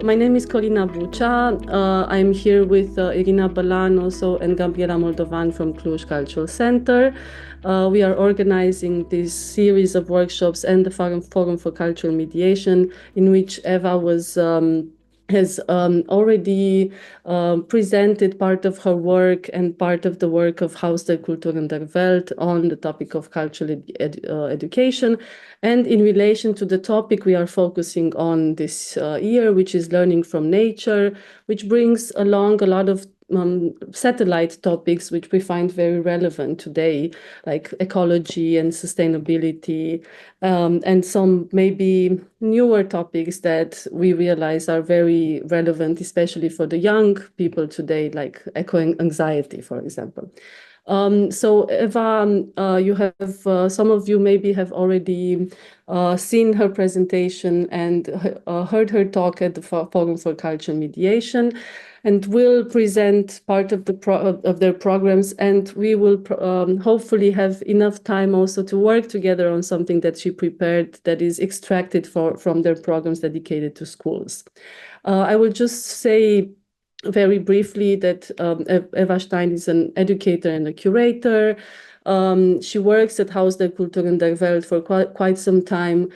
My name is Corina Bucea. I'm here with Irina Balan also and Gabriela Moldovan from Cluj Cultural Center. We are organizing this series of workshops and the Forum for Cultural Mediation, in which Eva has already presented part of her work and part of the work of Haus der Kulturen der Welt on the topic of cultural education. And in relation to the topic we are focusing on this year, which is learning from nature, which brings along a lot of satellite topics which we find very relevant today, like ecology and sustainability, and some maybe newer topics that we realize are very relevant, especially for the young people today, like eco-anxiety, for example. So Eva, you have some of you maybe have already seen her presentation and heard her talk at the Forum for Cultural Mediation, and will present part of their programs. And we will hopefully have enough time also to work together on something that she prepared that is extracted from their programs dedicated to schools. I will just say very briefly that Eva Stein is an educator and a curator. She works at Haus der Kulturen der Welt for quite some time,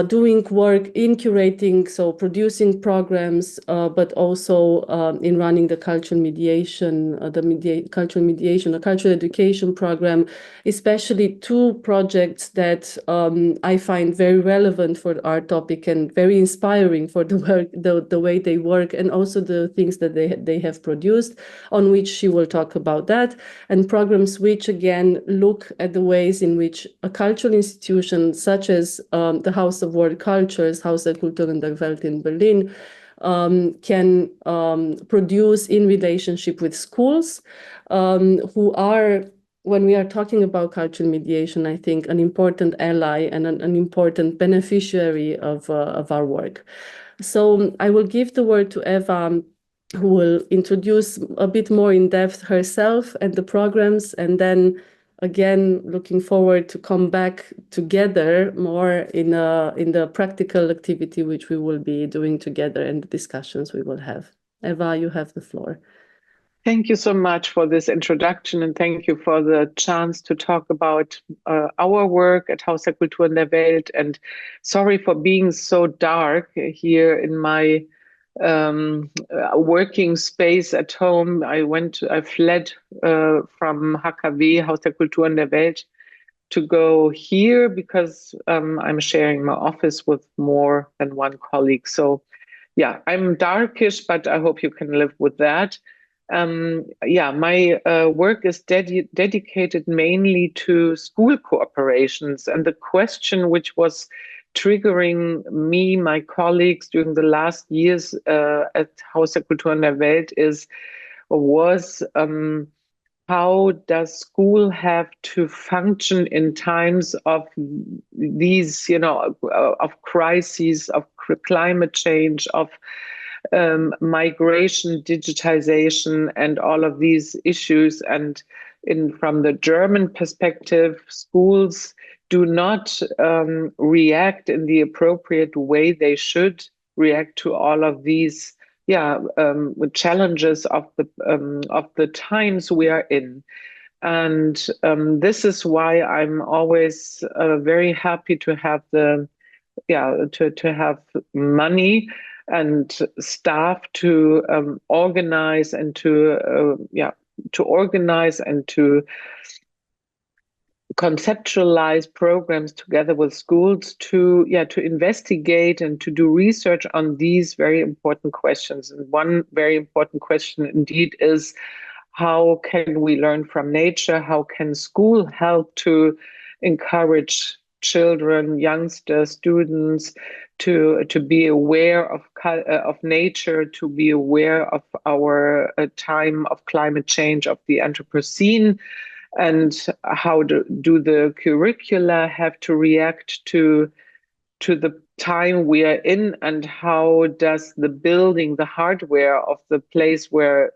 doing work in curating, so producing programs, but also in running the cultural mediation, the cultural education program, especially two projects that I find very relevant for our topic and very inspiring for the work, the way they work, and also the things that they have produced, on which she will talk about that, and programs which again look at the ways in which a cultural institution such as the House of World Cultures, Haus der Kulturen der Welt in Berlin, can produce in relationship with schools, who are, when we are talking about cultural mediation, I think an important ally and an important beneficiary of our work. So I will give the word to Eva, who will introduce a bit more in depth herself and the programs, and then again, looking forward to come back together more in the practical activity which we will be doing together and the discussions we will have. Eva, you have the floor. Thank you so much for this introduction, and thank you for the chance to talk about our work at Haus der Kulturen der Welt. And sorry for being so dark here in my working space at home. I fled from HKW, Haus der Kulturen der Welt, to go here because I'm sharing my office with more than one colleague. So yeah, I'm darkish, but I hope you can live with that. My work is dedicated mainly to school cooperations, and the question which was triggering me, my colleagues during the last years at Haus der Kulturen der Welt was how does school have to function in times of these, of crises, of climate change, of migration, digitization, and all of these issues. And from the German perspective, schools do not react in the appropriate way they should react to all of these challenges of the times we are in. And this is why I'm always very happy to have to have money and staff to organize and to organize and to conceptualize programs together with schools to investigate and to do research on these very important questions. And one very important question indeed is, how can we learn from nature? How can school help to encourage children, youngsters, students to be aware of nature, to be aware of our time of climate change, of the Anthropocene? And how do the curricula have to react to the time we are in, and how does the building, the hardware of the place where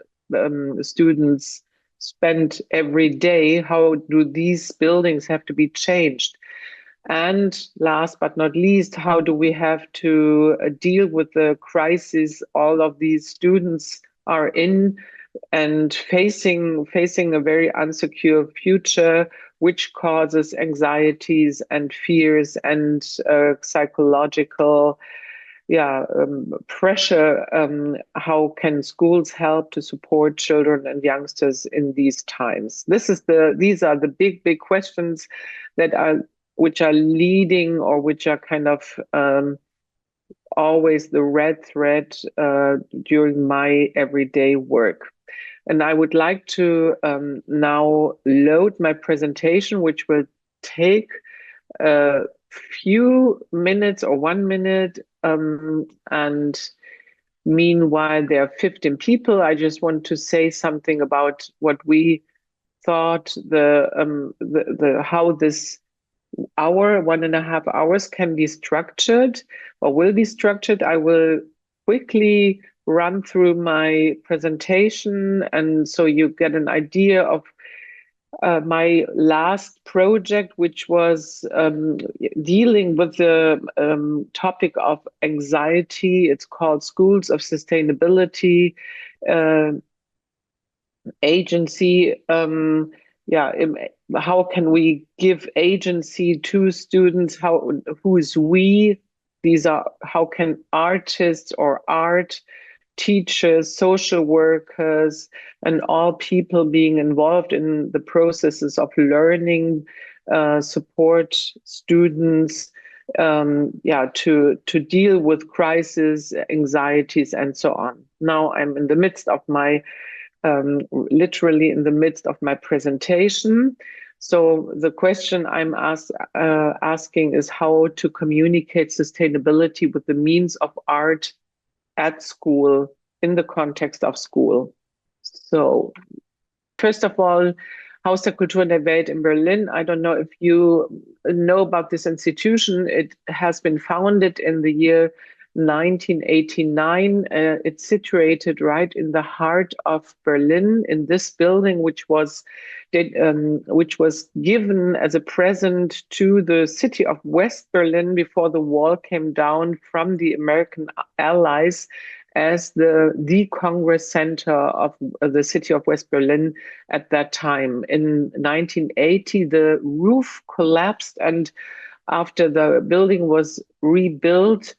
students spend every day, how do these buildings have to be changed? And last but not least, how do we have to deal with the crisis all of these students are in and facing a very unsecure future, which causes anxieties and fears and psychological pressure. How can schools help to support children and youngsters in these times? These are the big questions that are which are leading, or which are kind of always the red thread during my everyday work. And I would like to now load my presentation, which will take a few minutes or 1 minute. And meanwhile, there are 15 people. I just want to say something about what we thought how this hour, 1.5 hours can be structured or will be structured. I will quickly run through my presentation, and so you get an idea of my last project, which was dealing with the topic of anxiety. It's called Schools of Sustainability Agency. How can we give agency to students? Who is we? How can artists or art teachers, social workers, and all people being involved in the processes of learning support students to deal with crises, anxieties, and so on. Now I'm in the midst of my literally in the midst of my presentation. So the question I'm asking is how to communicate sustainability with the means of art at school, in the context of school. So first of all, Haus der Kultur der Welt in Berlin. I don't know if you know about this institution. It has been founded in the year 1989. It's situated right in the heart of Berlin, in this building, which was given as a present to the city of West Berlin before the wall came down from the American allies, as the Congress Center of the city of West Berlin at that time. In 1980, the roof collapsed, and after the building was rebuilt,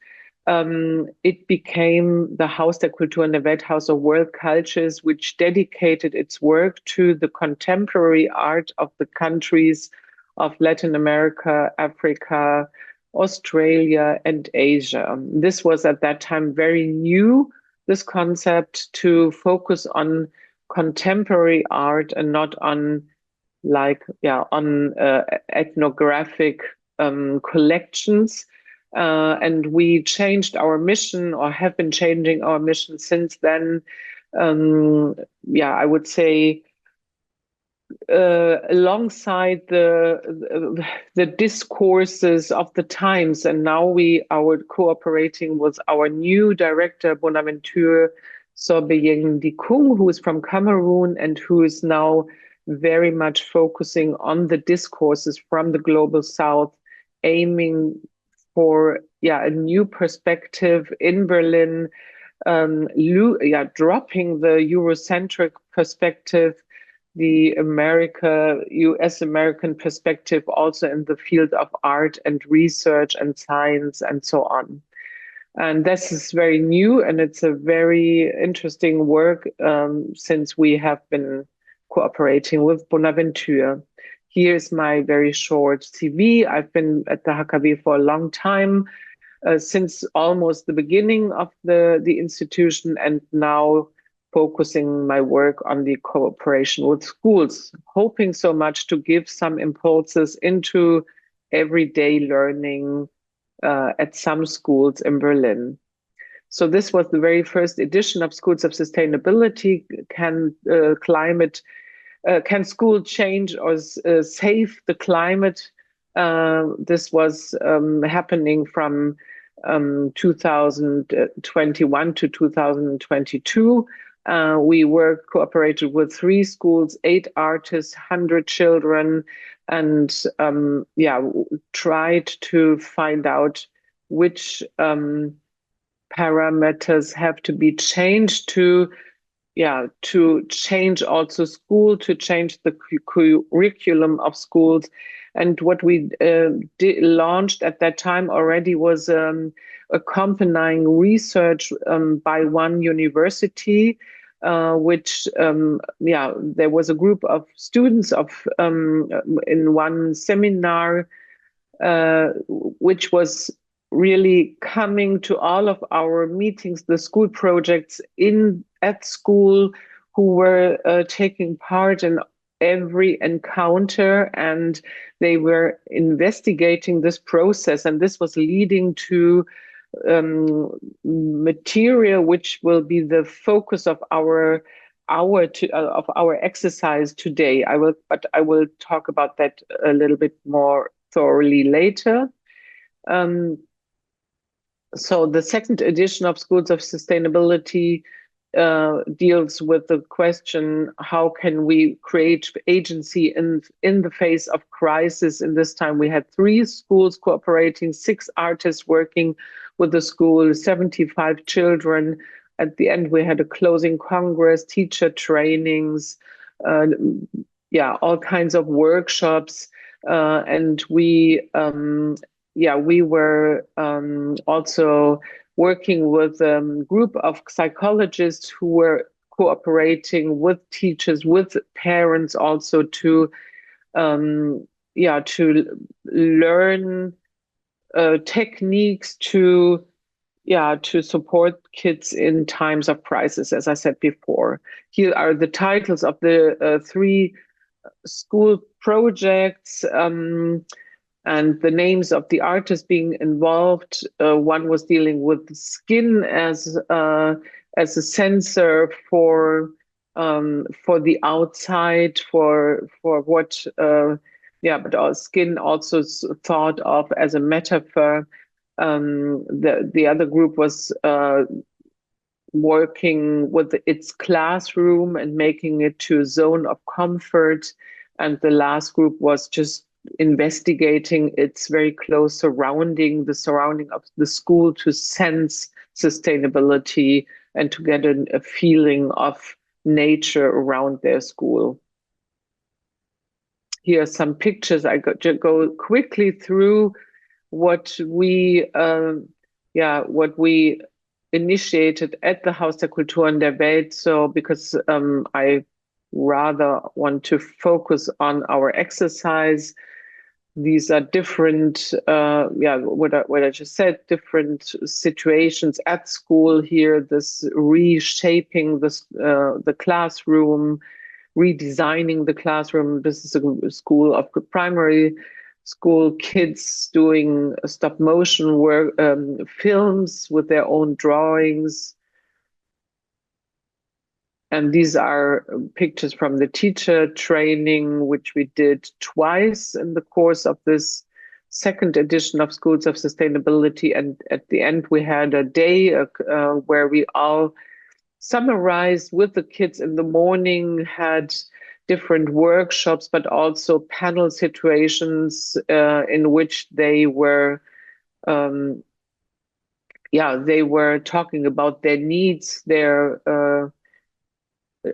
it became the Haus der Kultur der Welt, House of World Cultures, which dedicated its work to the contemporary art of the countries of Latin America, Africa, Australia, and Asia. This was at that time very new, this concept to focus on contemporary art and not on ethnographic collections. And we changed our mission, or have been changing our mission since then. I would say alongside the discourses of the times, and now we are cooperating with our new director, Bonaventure Sobeyeng Dikung, who is from Cameroon and who is now very much focusing on the discourses from the global South, aiming for a new perspective in Berlin, dropping the Eurocentric perspective, the US American perspective, also in the field of art and research and science and so on. And this is very new, and it's a very interesting work since we have been cooperating with Bonaventure. Here's my very short CV. I've been at the HKW for a long time, since almost the beginning of the institution, and now focusing my work on the cooperation with schools, hoping so much to give some impulses into everyday learning at some schools in Berlin. So this was the very first edition of Schools of Sustainability. Can school change or save the climate? This was happening from 2021 to 2022. We cooperated with 3 schools, 8 artists, 100 children, and tried to find out which parameters have to be changed to change also school, to change the curriculum of schools. And what we launched at that time already was accompanying research by one university, which there was a group of students in one seminar, which was really coming to all of our meetings, the school projects at school, who were taking part in every encounter, and they were investigating this process, and this was leading to material which will be the focus of our exercise today. I will talk about that a little bit more thoroughly later. So the second edition of Schools of Sustainability deals with the question, how can we create agency in the face of crisis? In this time, we had 3 schools cooperating, 6 artists working with the school, 75 children. At the end, we had a closing congress, teacher trainings, all kinds of workshops, and we were also working with a group of psychologists who were cooperating with teachers, with parents, also to learn techniques to support kids in times of crisis, as I said before. Here are the titles of the 3 school projects. And the names of the artists being involved. One was dealing with skin as a sensor for the outside, for what, but our skin also thought of as a metaphor. The other group was working with its classroom and making it to a zone of comfort. And the last group was just investigating its very close surrounding of the school, to sense sustainability and to get a feeling of nature around their school. Here are some pictures. I go quickly through what we initiated at the Haus der Kultur und der Welt. So because I rather want to focus on our exercise. These are different, what I just said, different situations at school here, this reshaping the classroom, redesigning the classroom. This is a school of primary school kids doing stop motion work, films with their own drawings. And these are pictures from the teacher training, which we did twice in the course of this second edition of Schools of Sustainability. And at the end, we had a day where we all summarized with the kids in the morning, had different workshops, but also panel situations in which they were talking about their needs,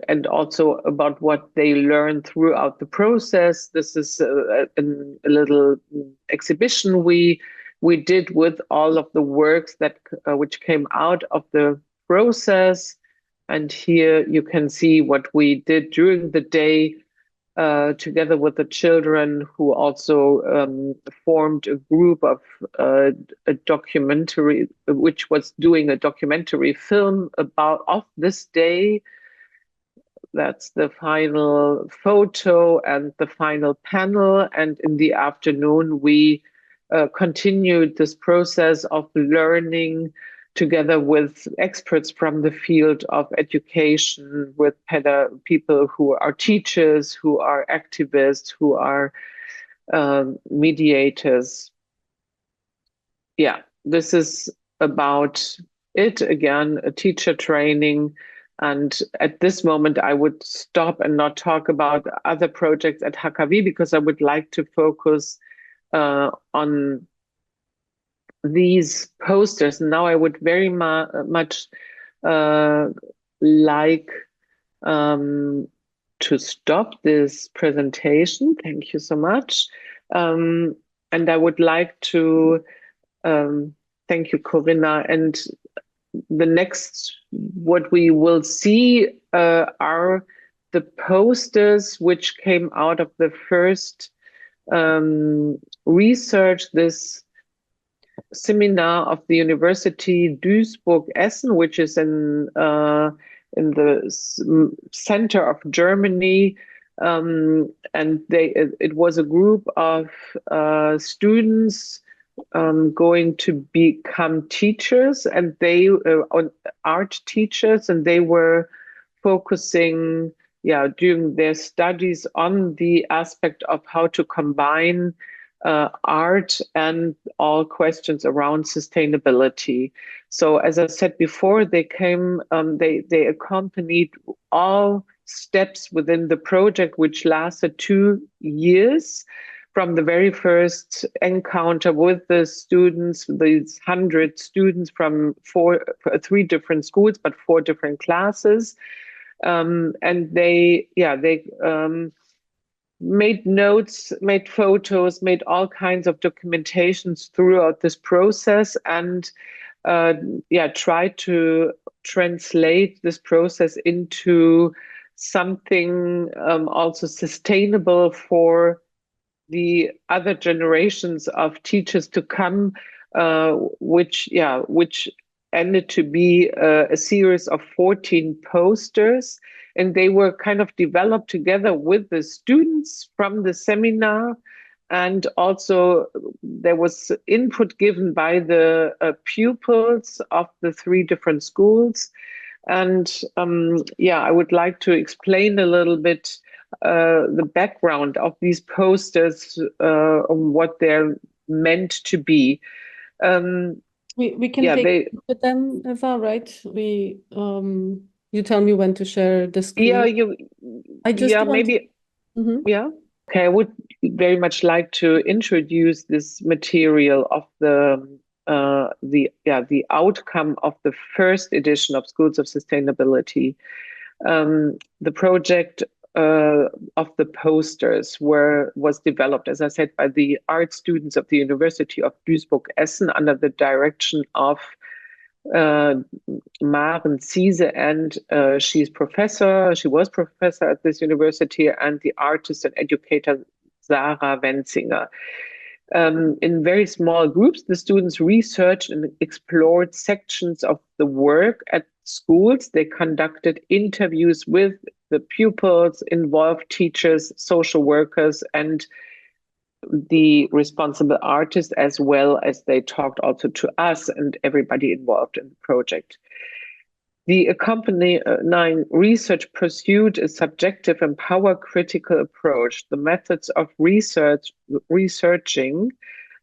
and also about what they learned throughout the process. This is a little exhibition we did with all of the works that which came out of the process. And here you can see what we did during the day together with the children, who also formed a group of a documentary, which was doing a documentary film of this day. That's the final photo and the final panel. And in the afternoon, we continued this process of learning together with experts from the field of education, with people who are teachers, who are activists, who are mediators. Yeah, this is about it. Again, a teacher training And at this moment, I would stop and not talk about other projects at HKW because I would like to focus on these posters. Now I would very much like to stop this presentation. Thank you so much. And I would like to thank you, Corinna. And the next, what we will see are the posters which came out of the first research, this seminar of the University Duisburg-Essen, which is in the center of Germany. And it was a group of students going to become teachers, and they art teachers, and they were focusing, during their studies on the aspect of how to combine art and all questions around sustainability. So, as I said before, they came, they accompanied all steps within the project, which lasted 2 years. From the very first encounter with the students, these 100 students from 3 different schools, but 4 different classes. And they made notes, made photos, made all kinds of documentations throughout this process, and tried to translate this process into something also sustainable for the other generations of teachers to come, which ended to be a series of 14 posters. And they were kind of developed together with the students from the seminar. And also there was input given by the pupils of the 3 different schools. And I would like to explain a little bit the background of these posters, what they're meant to be. We can take with them, Eva, right? You tell me when to share the screen. Okay, I would very much like to introduce this material of the outcome of the first edition of Schools of Sustainability. The project of the posters was developed, as I said, by the art students of the University of Duisburg-Essen under the direction of Maren Ziese, and she was professor at this university, and the artist and educator Sarah Wenzinger. In very small groups, the students researched and explored sections of the work at schools. They conducted interviews with the pupils, involved teachers, social workers, and the responsible artists, as well as they talked also to us and everybody involved in the project. The accompanying research pursued a subjective and power-critical approach. The methods of researching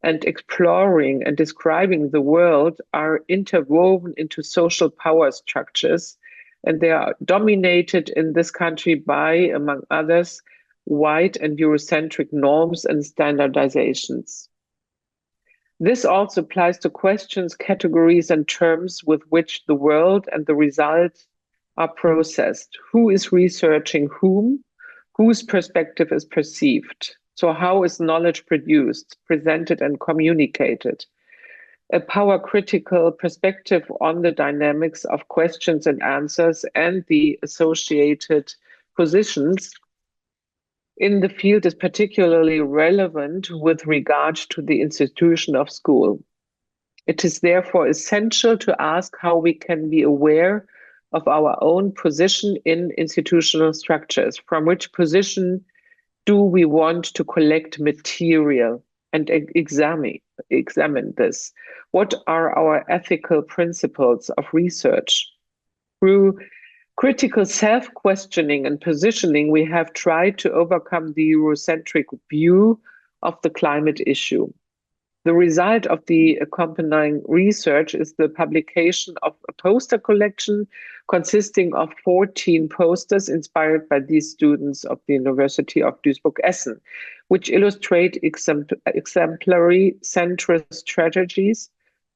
and exploring and describing the world are interwoven into social power structures, and they are dominated in this country by, among others, white and Eurocentric norms and standardizations. This also applies to questions, categories, and terms with which the world and the results are processed. Who is researching whom? Whose perspective is perceived? So how is knowledge produced, presented, and communicated? A power-critical perspective on the dynamics of questions and answers and the associated positions in the field is particularly relevant with regard to the institution of school. It is therefore essential to ask how we can be aware of our own position in institutional structures. From which position do we want to collect material and examine this? What are our ethical principles of research? Through critical self-questioning and positioning, we have tried to overcome the Eurocentric view of the climate issue. The result of the accompanying research is the publication of a poster collection consisting of 14 posters inspired by these students of the University of Duisburg-Essen, which illustrate exemplary centrist strategies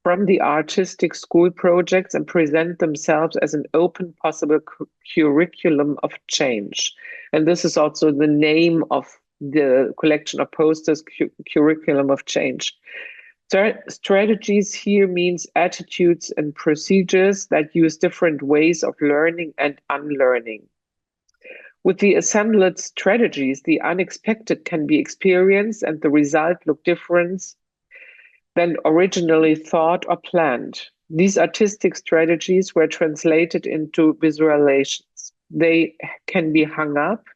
from the artistic school projects and present themselves as an open possible curriculum of change. And this is also the name of the collection of posters, Curriculum of Change. Strategies here means attitudes and procedures that use different ways of learning and unlearning. With the assembled strategies, the unexpected can be experienced and the result look different than originally thought or planned. These artistic strategies were translated into visualizations. They can be hung up,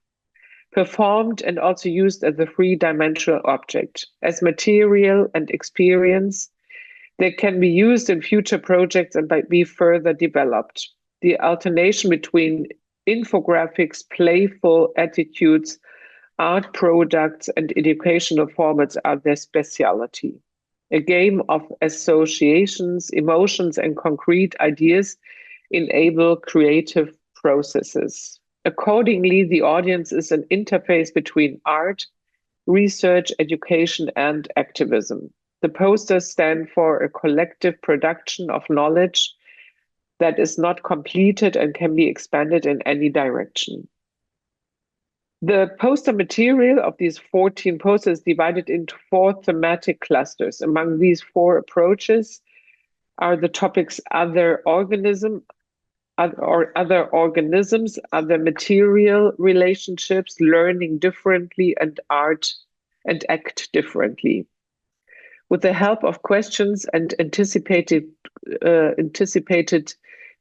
performed, and also used as a three-dimensional object. As material and experience, they can be used in future projects and be further developed. The alternation between infographics, playful attitudes, art products, and educational formats are their specialty. A game of associations, emotions, and concrete ideas enable creative processes. Accordingly, the audience is an interface between art, research, education, and activism. The posters stand for a collective production of knowledge that is not completed and can be expanded in any direction. The poster material of these 14 posters is divided into 4 thematic clusters. Among these 4 approaches are the topics other organisms, other material relationships, learning differently, and art and act differently. With the help of questions and anticipated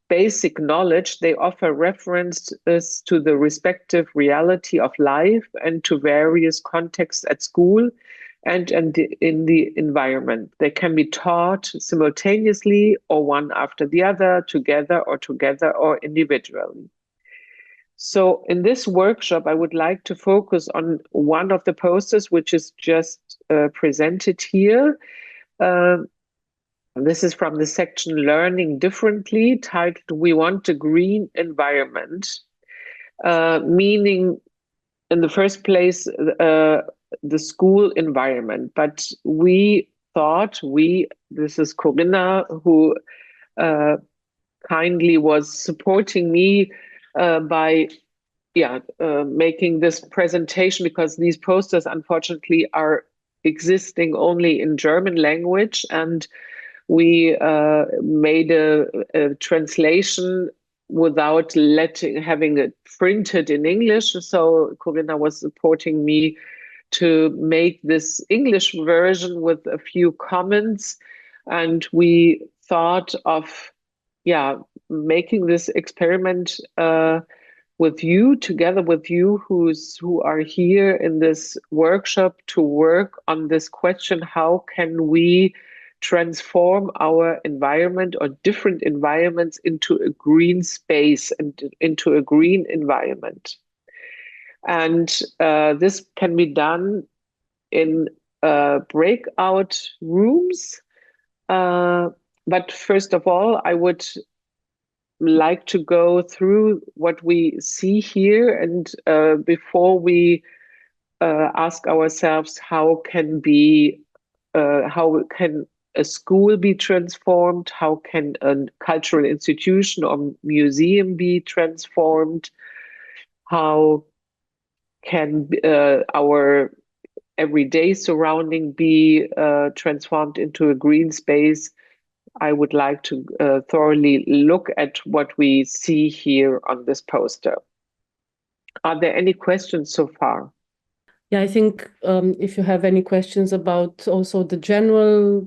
basic knowledge, they offer references to the respective reality of life and to various contexts at school and in the environment. They can be taught simultaneously or one after the other, together or individually. So in this workshop, I would like to focus on one of the posters, which is just presented here. This is from the section Learning Differently, titled We Want a Green Environment, meaning in the first place, the school environment. But we thought, this is Corinna, who kindly was supporting me by making this presentation, because these posters unfortunately are existing only in German language, and we made a translation without having it printed in English. So Corinna was supporting me to make this English version with a few comments, and we thought of making this experiment together with you who are here in this workshop, to work on this question: how can we transform our environment or different environments into a green space and into a green environment? And this can be done in breakout rooms. But first of all, I would like to go through what we see here, and before we ask ourselves how can a school be transformed, how can a cultural institution or museum be transformed, how can our everyday surrounding be transformed into a green space, I would like to thoroughly look at what we see here on this poster. Are there any questions so far? Yeah, I think if you have any questions about also the general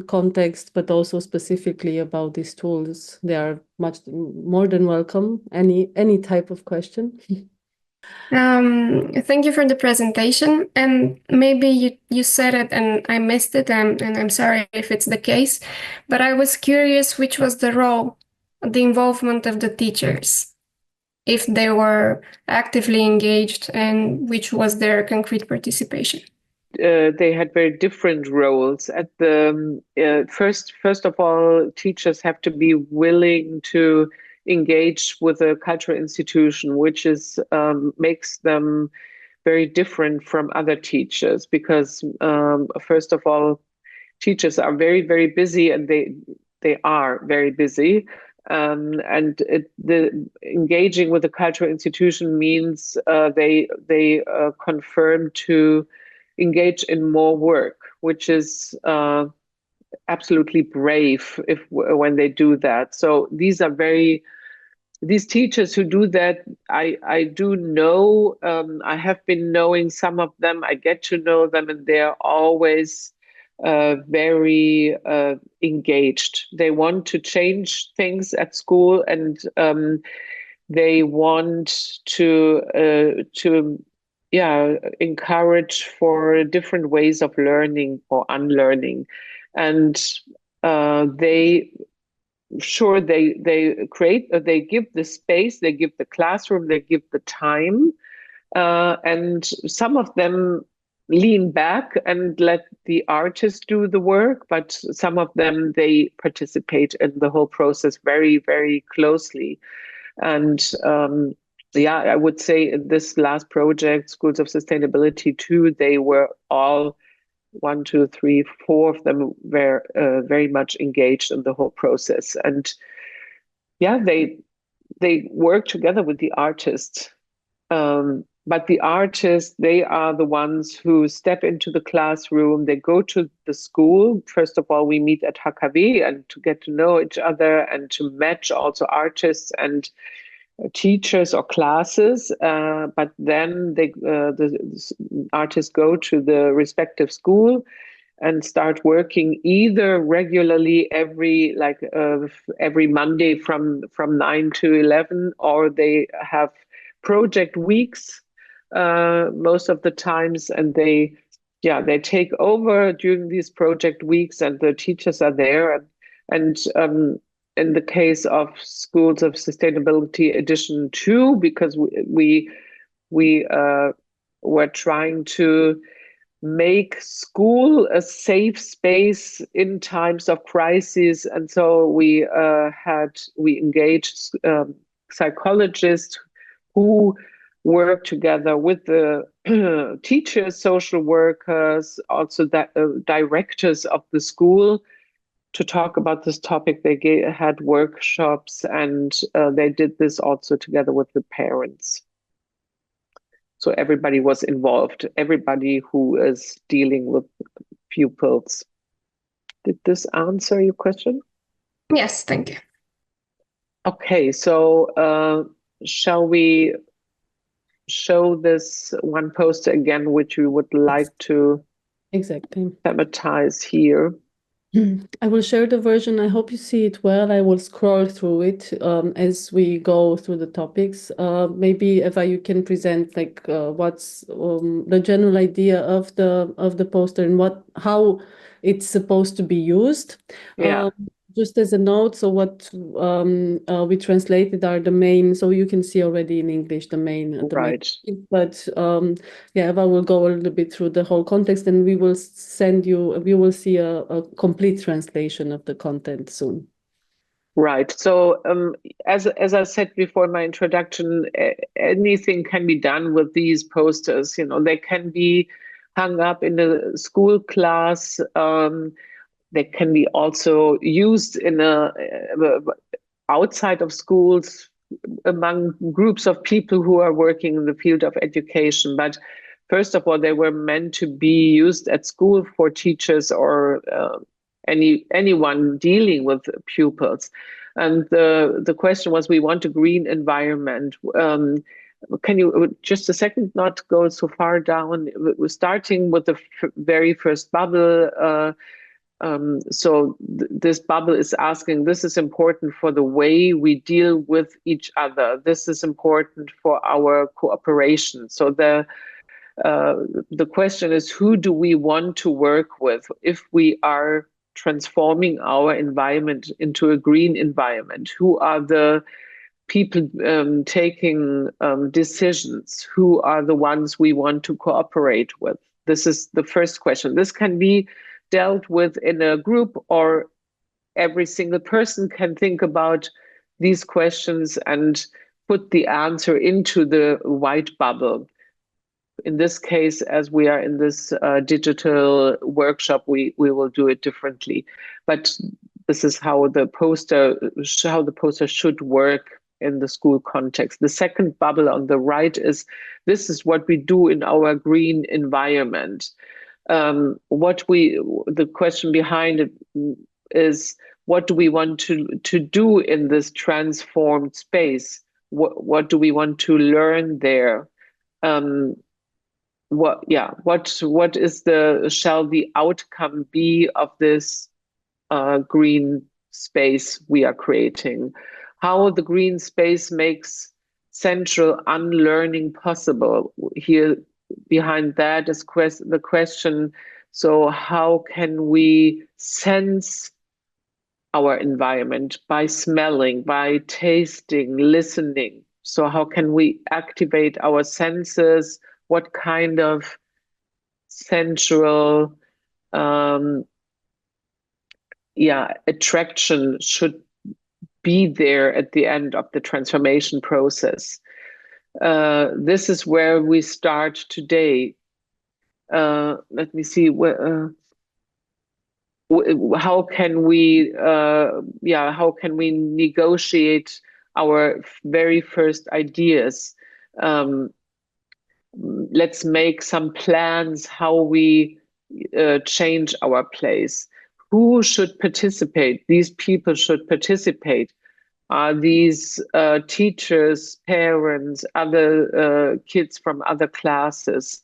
context, but also specifically about these tools, they are much more than welcome. Any type of question. Thank you for the presentation. And maybe you said it and I missed it, and I'm sorry if it's the case, but I was curious which was the role, the involvement of the teachers, if they were actively engaged, and which was their concrete participation. they had very different roles. At the first of all, teachers have to be willing to engage with a cultural institution, which is makes them very different from other teachers, because first of all, teachers are very, very busy, and they are very busy. And the engaging with the cultural institution means they confirm to engage in more work, which is absolutely brave when they do that. So these teachers who do that, I do know. I have been knowing some of them. I get to know them, and they're always very engaged. They want to change things at school, and they want to encourage for different ways of learning or unlearning, and they give the space, they give the classroom, they give the time, and some of them lean back and let the artist do the work, but some of them, they participate in the whole process very, very closely. And I would say in this last project, Schools of Sustainability 2, they were all 1, 2, 3, 4 of them were very much engaged in the whole process. And they work together with the artists. But the artists, they are the ones who step into the classroom. They go to the school. First of all, we meet at HKW and to get to know each other and to match also artists and teachers or classes. But then the artists go to the respective school and start working either regularly every Monday from 9 to 11, or they have project weeks most of the times, and they take over during these project weeks, and the teachers are there. And in the case of Schools of Sustainability Edition 2, because we were trying to make school a safe space in times of crisis, and so we engaged psychologists who work together with the teachers, social workers, also directors of the school, to talk about this topic. They had workshops, and they did this also together with the parents. So everybody was involved, everybody who is dealing with pupils. Did this answer your question? Yes, thank you. Okay, so shall we show this one poster again, which we would like to thematize here? I will share the version. I hope you see it well. I will scroll through it as we go through the topics. Maybe Eva, you can present what's the general idea of the poster and how it's supposed to be used. Yeah. Just as a note, so what we translated are the main, so you can see already in English the main. Right. But Eva will go a little bit through the whole context, and we will see a complete translation of the content soon. Right. So as I said before in my introduction, anything can be done with these posters. They can be hung up in a school class. They can be also used in outside of schools among groups of people who are working in the field of education. But first of all, they were meant to be used at school for teachers or anyone dealing with pupils. And the question was, we want a green environment. Can you just a second not go so far down? We're starting with the very first bubble. So this bubble is asking, this is important for the way we deal with each other. This is important for our cooperation. So the question is, who do we want to work with if we are transforming our environment into a green environment? Who are the people taking decisions? Who are the ones we want to cooperate with? This is the first question. This can be dealt with in a group, or every single person can think about these questions and put the answer into the white bubble. In this case, as we are in this digital workshop, we will do it differently. But this is how the poster should work in the school context. The second bubble on the right is, this is what we do in our green environment. The question behind it is, what do we want to do in this transformed space? What do we want to learn there? What shall the outcome be of this green space we are creating? How the green space makes central unlearning possible. Here behind that is the question, so how can we sense our environment by smelling, by tasting, listening? So how can we activate our senses? What kind of central attraction should be there at the end of the transformation process? This is where we start today. Let me see. How can we negotiate our very first ideas? Let's make some plans how we change our place. Who should participate? These people should participate. Are these teachers, parents, other kids from other classes?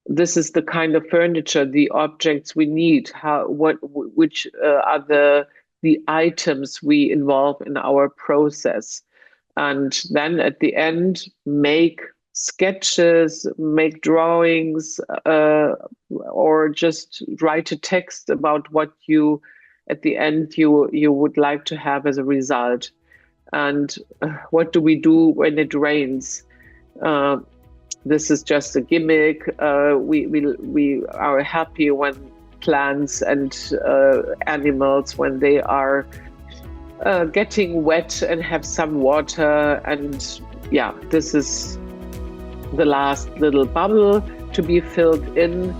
This is the kind of furniture, the objects we need. Which are the items we involve in our process? And then at the end, make sketches, make drawings, or just write a text about what you, at the end, you would like to have as a result. And what do we do when it rains? This is just a gimmick. We are happy when plants and animals, when they are getting wet and have some water. And yeah, this is the last little bubble to be filled in.